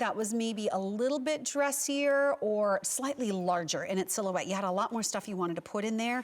that was maybe a little bit dressier or slightly larger in its silhouette. You had a lot more stuff you wanted to put in there.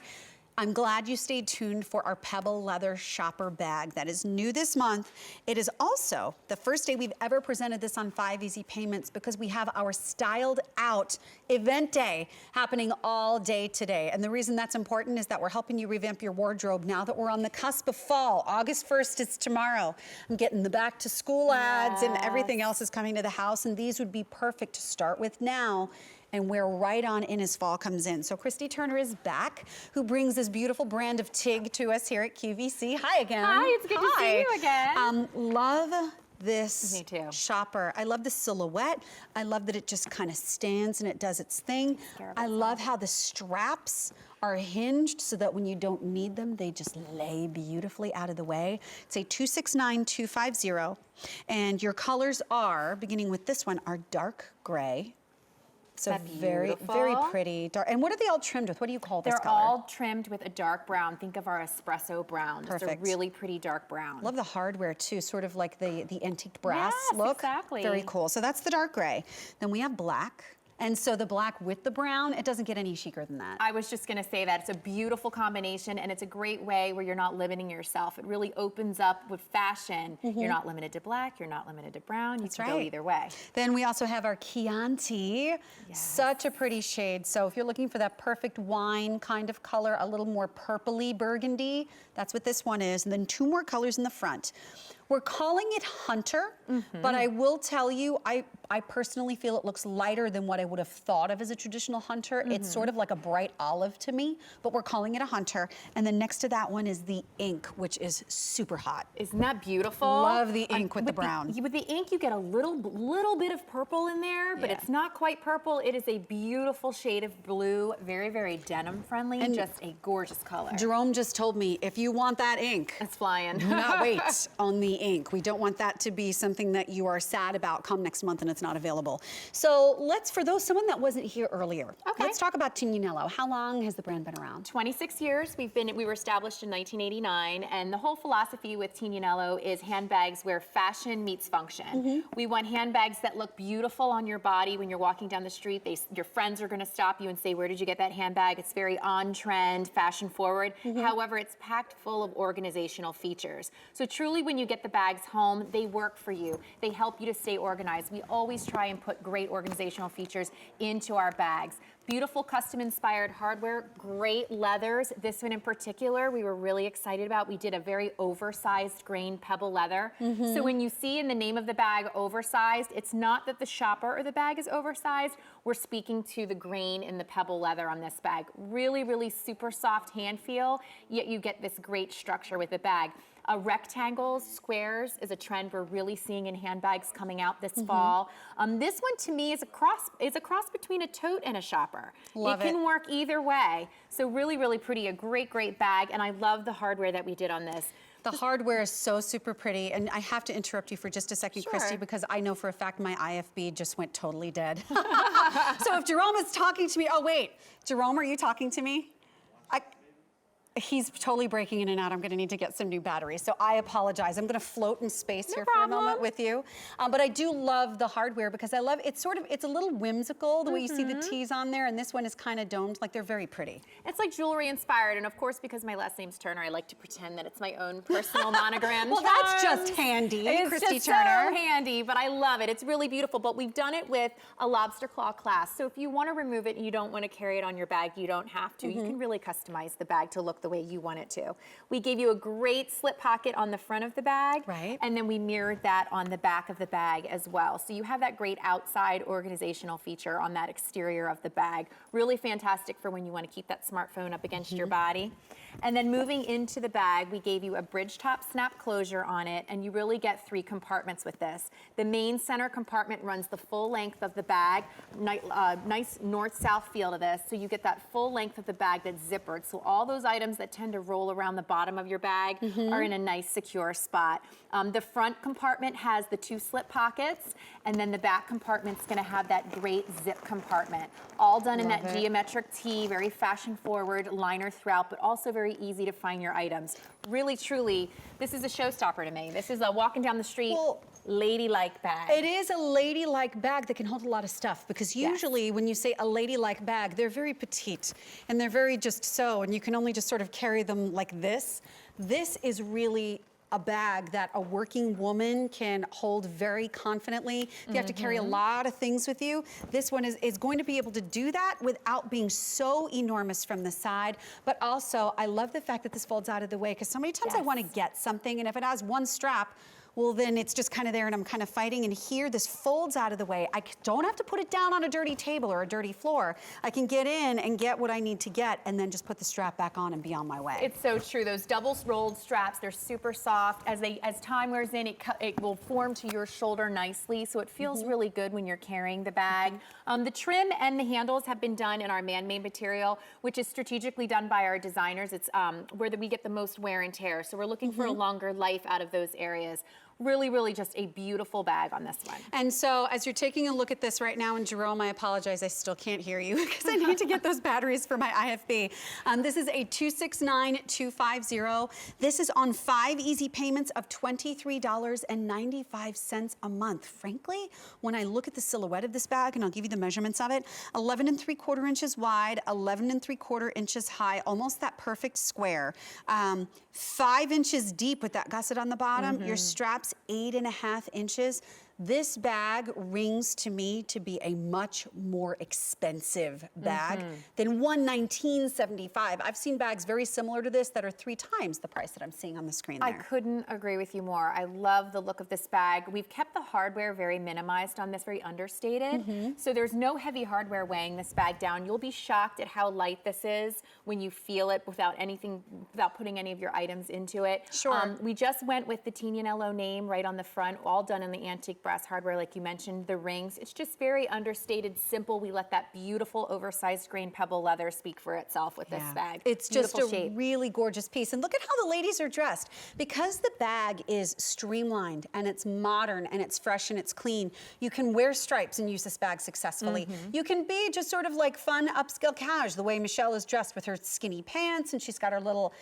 I'm glad you stayed tuned for our Pebble leather shopper bag that is new this month. It is also the first day we've ever presented this on 5 Easy Payments because we have our Styled Out event day happening all day today. And the reason that's important is that we're helping you revamp your wardrobe now that we're on the cusp of fall. August 1st is tomorrow. I'm getting the back to school ads and everything else is coming to the house, and these would be perfect to start with now and wear right on in as fall comes in. So Christy Turner is back, who brings this beautiful brand of TIG to us here at QVC. Hi again. Hi, it's good to see you again. Love this Me too. shopper. I love the silhouette. I love that it just kind of stands and it does its thing. I love how the straps are hinged so that when you don't need them, they just lay beautifully out of the way. It's a 269250, and your colors are, beginning with this one, are dark gray. So very, very pretty. Dark. And what are they all trimmed with? What do you call this color? They're all trimmed with a dark brown. Think of our espresso brown. Perfect. Just a really pretty dark brown. Love the hardware too, sort of like the antique brass yes, look. Exactly. Very cool. So that's the dark gray. Then we have black. And so the black with the brown, it doesn't get any chicer than that. I was just gonna say that. It's a beautiful combination, and it's a great way where you're not limiting yourself. It really opens up with fashion. You're not limited to black, you're not limited to brown. You can go either way. Then we also have our Chianti. Such a pretty shade. So if you're looking for that perfect wine kind of color, a little more purpley burgundy, that's what this one is. And then 2 more colors in the front. We're calling it Hunter, but I will tell you, I personally feel it looks lighter than what I would have thought of as a traditional Hunter. It's sort of like a bright olive to me, but we're calling it a Hunter. And then next to that one is the ink, which is super hot. Isn't that beautiful? Love the ink with the brown. With the ink, you get a little bit of purple in there, but it's not quite purple. It is a beautiful shade of blue, very, very denim friendly, and just a gorgeous color. Jerome just told me, if you want that ink, it's flying. Do not wait on the ink. We don't want that to be something that you are sad about come next month and it's not available. So for someone that wasn't here earlier, let's talk about Tignanello. How long has the brand been around? 26 years. We were established in 1989, and the whole philosophy with Tignanello is handbags where fashion meets function. We want handbags that look beautiful on your body when you're walking down the street. Your friends are gonna stop you and say, where did you get that handbag? It's very on trend, fashion forward. However, it's packed full of organizational features. So truly when you get the bags home, they work for you. They help you to stay organized. We always try and put great organizational features into our bags. Beautiful custom-inspired hardware, great leathers. This one in particular, we were really excited about. We did a very oversized grain Pebble leather. So when you see in the name of the bag, oversized, it's not that the shopper or the bag is oversized. We're speaking to the grain in the Pebble leather on this bag. Really, really super soft hand feel, yet you get this great structure with the bag. Rectangles, squares is a trend we're really seeing in handbags coming out this fall. This one to me is a cross between a tote and a shopper. It can work either way. So really, really pretty, a great, great bag, and I love the hardware that we did on this. The hardware is so super pretty, and I have to interrupt you for just a second, Christy, because I know for a fact my IFB just went totally dead. So if Jerome is talking to me, oh wait, Jerome, are you talking to me? He's totally breaking in and out. I'm gonna need to get some new batteries. So I apologize. I'm gonna float in space here for a moment with you. But I do love the hardware because I love, it's a little whimsical, the way you see the T's on there, and this one is kind of domed, like they're very pretty. It's like jewelry inspired, and of course, because my last name's Turner, I like to pretend that it's my own personal monogram. Well, that's just handy, it's Christy just Turner. So handy, but I love it. It's really beautiful, but we've done it with a lobster claw clasp. So if you wanna remove it and you don't wanna carry it on your bag, you don't have to. You can really customize the bag to look the way you want it to. We gave you a great slip pocket on the front of the bag, and then we mirrored that on the back of the bag as well. So you have that great outside organizational feature on that exterior of the bag. Really fantastic for when you want to keep that smartphone up against your body. And then moving into the bag, we gave you a bridge top snap closure on it, and you really get 3 compartments with this. The main center compartment runs the full length of the bag, nice north-south feel to this, so you get that full length of the bag that's zippered. So all those items that tend to roll around the bottom of your bag are in a nice secure spot. The front compartment has the 2 slip pockets, and then the back compartment's gonna have that great zip compartment. All done in that geometric T, very fashion forward, liner throughout, but also very easy to find your items. Really, truly, this is a showstopper to me. This is walking down the street. Well, ladylike bag. It is a ladylike bag that can hold a lot of stuff, because usually when you say a ladylike bag, they're very petite and they're very just so, and you can only just sort of carry them like this. This is really a bag that a working woman can hold very confidently. If you have to carry a lot of things with you, this one is going to be able to do that without being so enormous from the side. But also, I love the fact that this folds out of the way, because so many times I want to get something, and if it has one strap, well, then it's just kind of there and I'm kind of fighting. And here, this folds out of the way. I don't have to put it down on a dirty table or a dirty floor. I can get in and get what I need to get, and then just put the strap back on and be on my way. It's so true. Those double rolled straps, they're super soft. As time wears in, it will form to your shoulder nicely, so it feels really good when you're carrying the bag. The trim and the handles have been done in our man-made material, which is strategically done by our designers. It's where we get the most wear and tear. So we're looking for a longer life out of those areas. Really, really just a beautiful bag on this one. And so as you're taking a look at this right now, and Jerome, I apologize, I still can't hear you because I need to get those batteries for my IFB. This is a 269250. This is on 5 easy payments of $23.95 a month. Frankly, when I look at the silhouette of this bag, and I'll give you the measurements of it, 11 3/4 inches wide, 11 3/4 inches high, almost that perfect square. 5 inches deep with that gusset on the bottom. Your strap's 8.5 inches. This bag rings to me to be a much more expensive bag than $119.75. I've seen bags very similar to this that are 3 times the price that I'm seeing on the screen there. I couldn't agree with you more. I love the look of this bag. We've kept the hardware very minimized on this, very understated. So there's no heavy hardware weighing this bag down. You'll be shocked at how light this is when you feel it without putting any of your items into it. Sure. We just went with the Tignanello name right on the front, all done in the antique brass hardware, like you mentioned, the rings. It's just very understated, simple. We let that beautiful oversized grain pebble leather speak for itself with this bag. It's just a really gorgeous piece. And look at how the ladies are dressed. Because the bag is streamlined and it's modern and it's fresh and it's clean, you can wear stripes and use this bag successfully. You can be just sort of like fun upscale cash, the way Michelle is dressed with her skinny pants, and she's got her little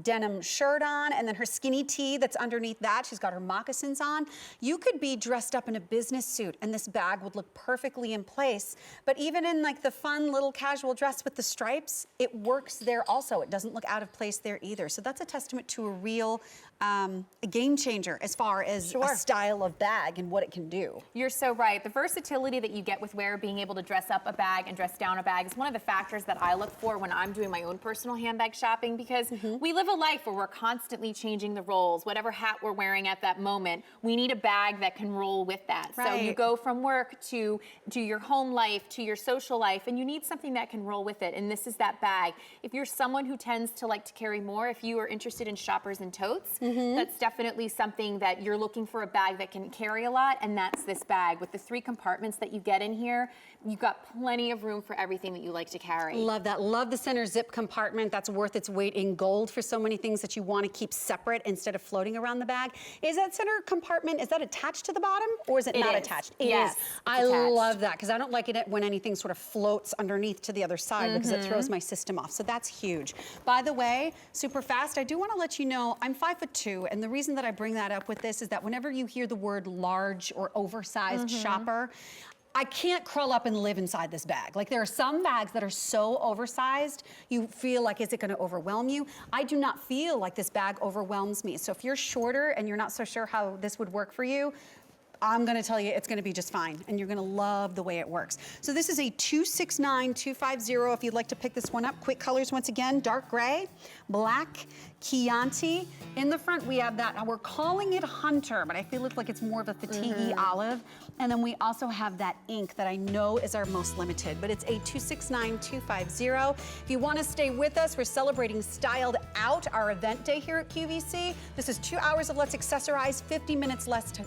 denim shirt on, and then her skinny tee that's underneath that. She's got her moccasins on. You could be dressed up in a business suit and this bag would look perfectly in place. But even in like the fun little casual dress with the stripes, it works there also. It doesn't look out of place there either. So that's a testament to a real a game changer as far as a style of bag and what it can do. You're so right. The versatility that you get with wear, being able to dress up a bag and dress down a bag, is one of the factors that I look for when I'm doing my own personal handbag shopping, because we live a life where we're constantly changing the roles. Whatever hat we're wearing at that moment, we need a bag that can roll with that. So you go from work to your home life, to your social life, and you need something that can roll with it. And this is that bag. If you're someone who tends to like to carry more, if you are interested in shoppers and totes, that's definitely something that you're looking for, a bag that can carry a lot, and that's this bag. With the 3 compartments that you get in here, you've got plenty of room for everything that you like to carry. Love that. Love the center zip compartment. That's worth its weight in gold for so many things that you want to keep separate instead of floating around the bag. Is that center compartment, is that attached to the bottom, or is it not attached? It is. I love that, because I don't like it when anything sort of floats underneath to the other side, because it throws my system off. So that's huge. By the way, super fast, I do want to let you know I'm 5'2", and the reason that I bring that up with this is that whenever you hear the word large or oversized shopper, I can't crawl up and live inside this bag. Like, there are some bags that are so oversized, you feel like, is it gonna overwhelm you? I do not feel like this bag overwhelms me. So if you're shorter and you're not so sure how this would work for you, I'm gonna tell you it's gonna be just fine, and you're gonna love the way it works. So this is a 269250 if you'd like to pick this one up. Quick colors once again, dark gray, black, Chianti. In the front we have that, we're calling it Hunter, but I feel like it's more of a fatigue olive. And then we also have that ink that I know is our most limited, but it's a 269250. If you wanna stay with us, we're celebrating Styled Out, our event day here at QVC. This is 2 hours of Let's Accessorize, 50 minutes less to